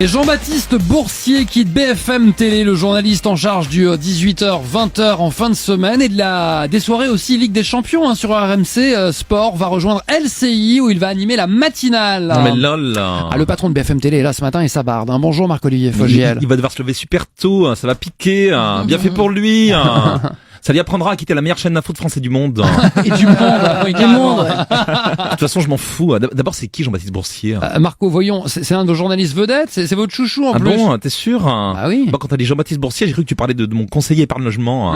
Et Jean-Baptiste Boursier quitte BFM Télé, le journaliste en charge du 18h-20h en fin de semaine et des soirées aussi Ligue des Champions sur RMC Sport, va rejoindre LCI où il va animer la matinale. Non mais lol. Le patron de BFM Télé est là ce matin et ça barde. Bonjour Marc-Olivier Fogiel. Il va devoir se lever super tôt, ça va piquer, bien fait pour lui. Ça lui apprendra à quitter la meilleure chaîne d'info de France et du monde. Et du monde, oui, du monde. De toute façon, je m'en fous. D'abord, c'est qui Jean-Baptiste Boursier? Marco, voyons, c'est un de nos journalistes vedettes, c'est votre chouchou en plus. Ah bon, t'es sûr? Ah oui. Bon, quand t'as dit Jean-Baptiste Boursier, j'ai cru que tu parlais de mon conseiller épargne logement.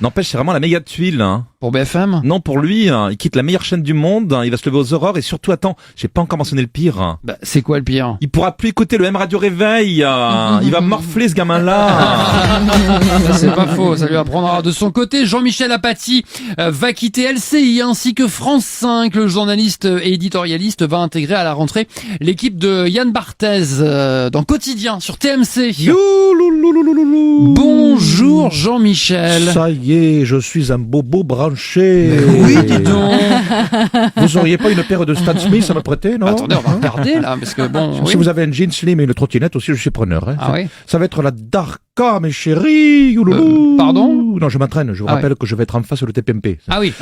N'empêche, c'est vraiment la méga tuile. Pour BFM? Non, pour lui, il quitte la meilleure chaîne du monde, il va se lever aux aurores et surtout, attends, j'ai pas encore mentionné le pire. C'est quoi le pire? Il pourra plus écouter le M Radio Réveil. Il va morfler ce gamin-là. C'est pas faux, ça lui apprendra. De son côté, Jean-Michel Apathy va quitter LCI ainsi que France 5. Le journaliste et éditorialiste va intégrer à la rentrée l'équipe de Yann Barthès dans Quotidien sur TMC. Bonjour Jean-Michel. Ça y est, je suis un bobo branché. Oui, dis donc. Vous auriez pas une paire de Stan Smith à me prêter, non? Attendez, on va regarder là, parce que bon... Si vous avez un jean slim et une trottinette aussi, je suis preneur. Ah oui. Ça va être la Darka, mes chéris. Pardon? Non, je m'entraîne. Je vous rappelle que je vais être en face le TPMP. Ah oui.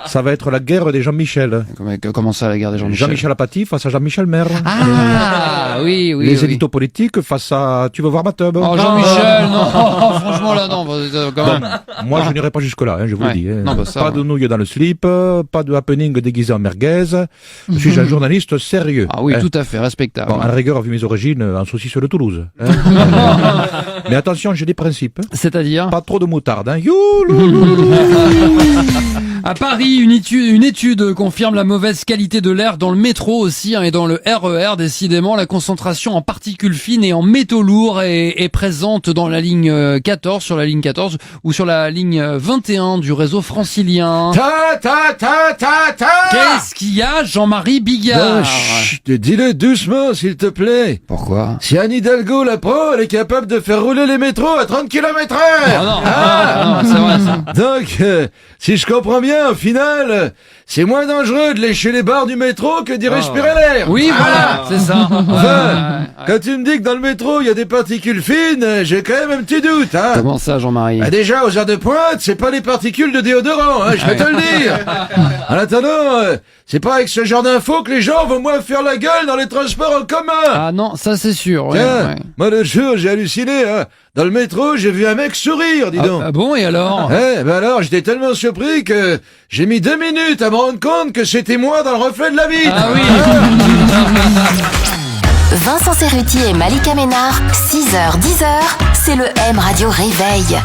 Ça va être la guerre des Jean-Michel. Comment ça, la guerre des Jean-Michel? Jean-Michel Apathy face à Jean-Michel Maire. Ah oui. Les éditos politiques face à Tu veux voir ma tub? Oh Jean-Michel, non. Franchement là, non. Quand même. Moi, je n'irai pas jusque-là, je vous le dis. Non, pas de nouilles dans le slip, pas de happening déguisé en merguez. Je suis un journaliste sérieux. Ah oui, tout à fait, respectable. Bon, à la rigueur, vu mes origines, en saucisse de Toulouse. Mais attention, j'ai des principes. C'est-à-dire? Pas trop de moutarde. À Paris, une étude confirme la mauvaise qualité de l'air dans le métro aussi et dans le RER. Décidément, la concentration en particules fines et en métaux lourds est présente dans la ligne 14, sur la ligne 14 ou sur la ligne 21 du réseau francilien. Qu'est-ce qu'il y a, Jean-Marie Bigard? Dis-le doucement, s'il te plaît. Pourquoi? Si Anne Hidalgo, la pro, elle est capable de faire rouler les métros à 30 km/h. Non, c'est vrai ça. Donc, si je comprends bien, au final, c'est moins dangereux de lécher les barres du métro que d'y respirer l'air. Oui, voilà, c'est ça. Enfin, quand tu me dis que dans le métro, il y a des particules fines, j'ai quand même un petit doute, hein. Comment ça, Jean-Marie? Déjà, aux heures de pointe, c'est pas les particules de déodorant, je vais te le dire. En attendant, c'est pas avec ce genre d'infos que les gens vont moins faire la gueule dans les transports en commun. Ah non, ça c'est sûr. Tiens, moi le jour, j'ai halluciné, Dans le métro, j'ai vu un mec sourire, dis donc. Ah bon, et alors? Alors, j'étais tellement surpris que j'ai mis 2 minutes à me rendre compte que c'était moi dans le reflet de la vitre. Ah oui. Vincent Cerruti et Malika Ménard, 6h-10h, c'est le M Radio Réveil.